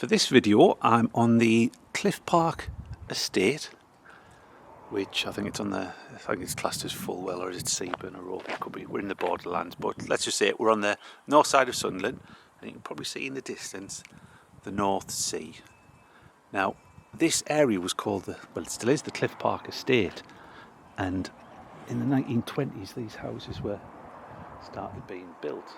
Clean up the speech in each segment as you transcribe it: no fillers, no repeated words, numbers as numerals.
For this video I'm on the Cliffe Park Estate, which I think it's classed as Fulwell, or is it Seaburn or Roker? It could be. We're in the borderlands, but let's just say we're on the north side of Sunderland, and you can probably see in the distance the North Sea. Now this area was called it still is the Cliffe Park Estate, and in the 1920s these houses started being built.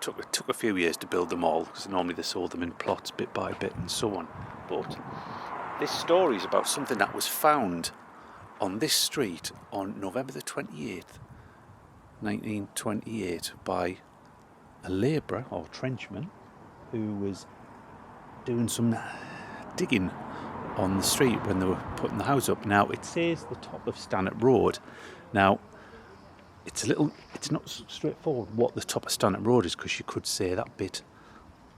It took a few years to build them all, because normally they sold them in plots bit by bit and so on. But this story is about something that was found on this street on November the 28th, 1928, by a labourer or trenchman who was doing some digging on the street when they were putting the house up. Now it says the top of Stanhope Road. Now it's not straightforward what the top of Stanhope Road is, because you could say that bit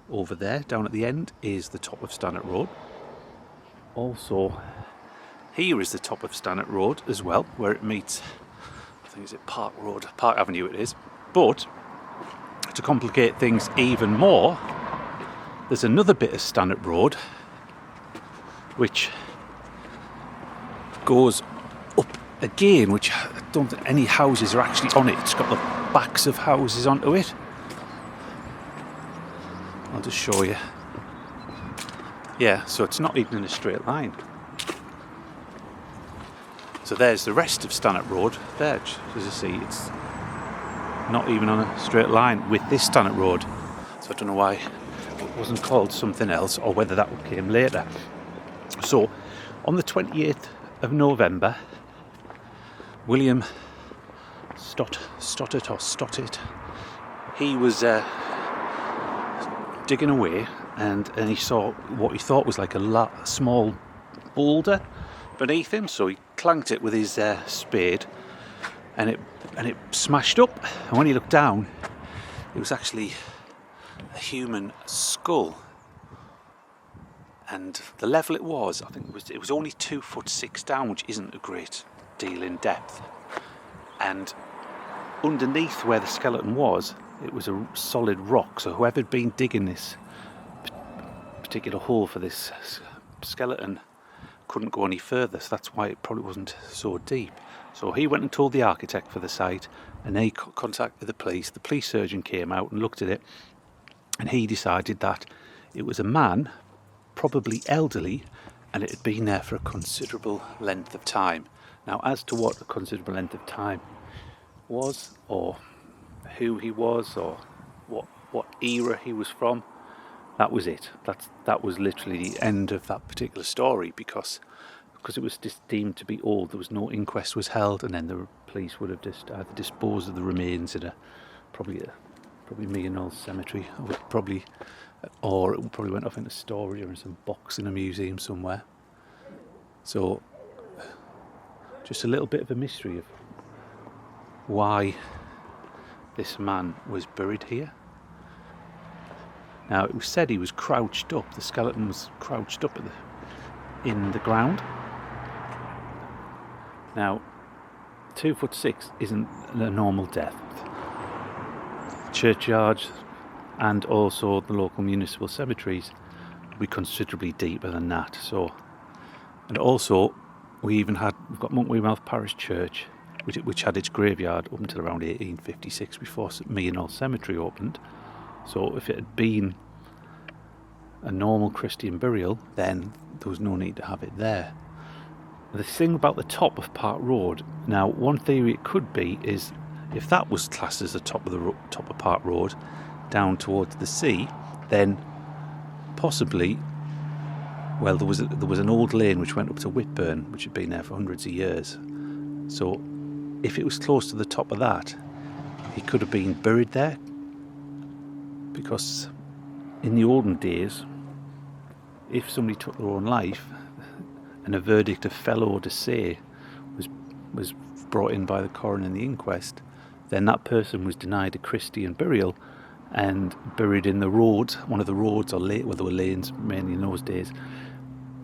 over there down at the end is the top of Stanhope Road. Also here is the top of Stanhope Road as well, where it meets, I think, is it Park Avenue it is. But to complicate things even more, there's another bit of Stanhope Road which goes up again, which I don't think any houses are actually on it. It's got the backs of houses onto it. I'll just show you. Yeah, so it's not even in a straight line. So there's the rest of Stanhope Road there. As you see, it's not even on a straight line with this Stanhope Road. So I don't know why it wasn't called something else, or whether that came later. So on the 28th of November, William Stottet, he was digging away, and he saw what he thought was like a small boulder beneath him. So he clanked it with his spade, and it smashed up. And when he looked down, it was actually a human skull. And the level it was, I think it was only 2'6" down, which isn't a great deal in depth. And underneath where the skeleton was, it was a solid rock. So whoever had been digging this particular hole for this skeleton couldn't go any further. So that's why it probably wasn't so deep. So he went and told the architect for the site, and they contacted the police. The police surgeon came out and looked at it, and he decided that it was a man, probably elderly, and it had been there for a considerable length of time. Now, as to what a considerable length of time was, or who he was, or what era he was from, that was it. That was literally the end of that particular story, because it was deemed to be old. There was no inquest was held, and then the police would have just either disposed of the remains in probably me and old cemetery, or it probably went off into storage or in some box in a museum somewhere. So just a little bit of a mystery of why this man was buried here. Now it was said he was crouched up. The skeleton was crouched up in the ground. Now 2'6" isn't a normal death. Churchyards and also the local municipal cemeteries will be considerably deeper than that. So, and also we've got Monk Weymouth Parish Church, which had its graveyard up until around 1856, before Meehanall Cemetery opened. So if it had been a normal Christian burial, then there was no need to have it there. The thing about the top of Park Road, now one theory it could be is, if that was classed as the top of Park Road down towards the sea, then possibly, well, there was an old lane which went up to Whitburn, which had been there for hundreds of years. So if it was close to the top of that, he could have been buried there, because in the olden days, if somebody took their own life and a verdict of felo de se was brought in by the coroner in the inquest, then that person was denied a Christian burial and buried in the road, one of the roads, or there were lanes mainly in those days,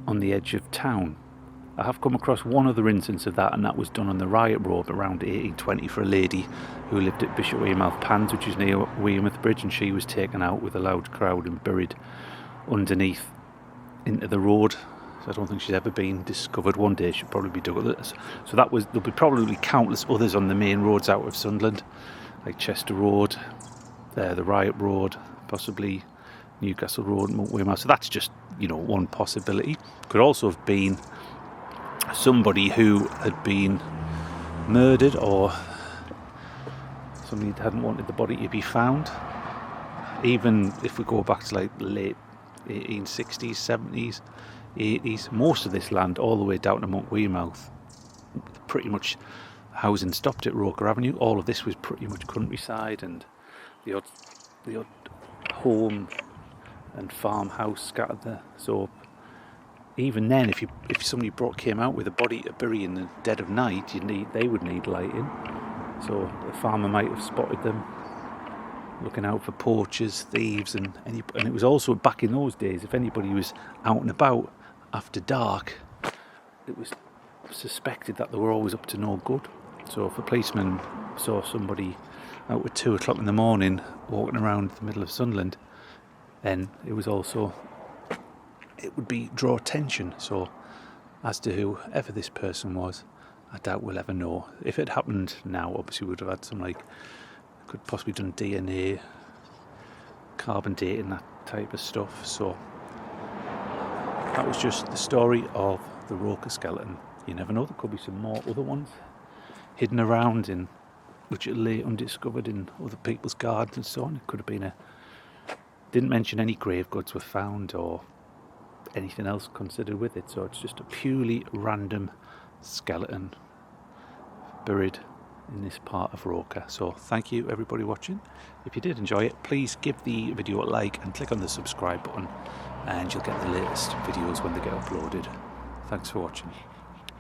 on the edge of town. I have come across one other instance of that, and that was done on the Riot Road around 1820 for a lady who lived at Bishop Weymouth Pans, which is near Weymouth Bridge, and she was taken out with a loud crowd and buried underneath into the road. So I don't think she's ever been discovered. One day she'll probably be dug up. So there'll be probably countless others on the main roads out of Sunderland, like Chester Road, the Riot Road, possibly Newcastle Road, Weymouth. So that's just, you know, one possibility. Could also have been somebody who had been murdered, or somebody that hadn't wanted the body to be found. Even if we go back to like the late 1860s, 70s, 80s, most of this land all the way down to Weymouth, pretty much housing stopped at Roker Avenue. All of this was pretty much countryside, and the odd home and farmhouse scattered there. So even then, if somebody came out with a body to bury in the dead of night, they would need lighting. So the farmer might have spotted them, looking out for poachers, thieves, and it was also back in those days, if anybody was out and about after dark, it was suspected that they were always up to no good. So if a policeman saw somebody out at 2 o'clock in the morning walking around the middle of Sunderland, then it would draw attention. So as to whoever this person was, I doubt we'll ever know. If it happened now, obviously we would have had some, like, could possibly done DNA, carbon dating, that type of stuff. So that was just the story of the Roker skeleton. You never know, there could be some more other ones hidden around in which lay undiscovered in other people's gardens and so on. It could have been didn't mention any grave goods were found or anything else considered with it, so it's just a purely random skeleton buried in this part of Roker. So thank you everybody watching. If you did enjoy it, please give the video a like and click on the subscribe button, and you'll get the latest videos when they get uploaded. Thanks for watching.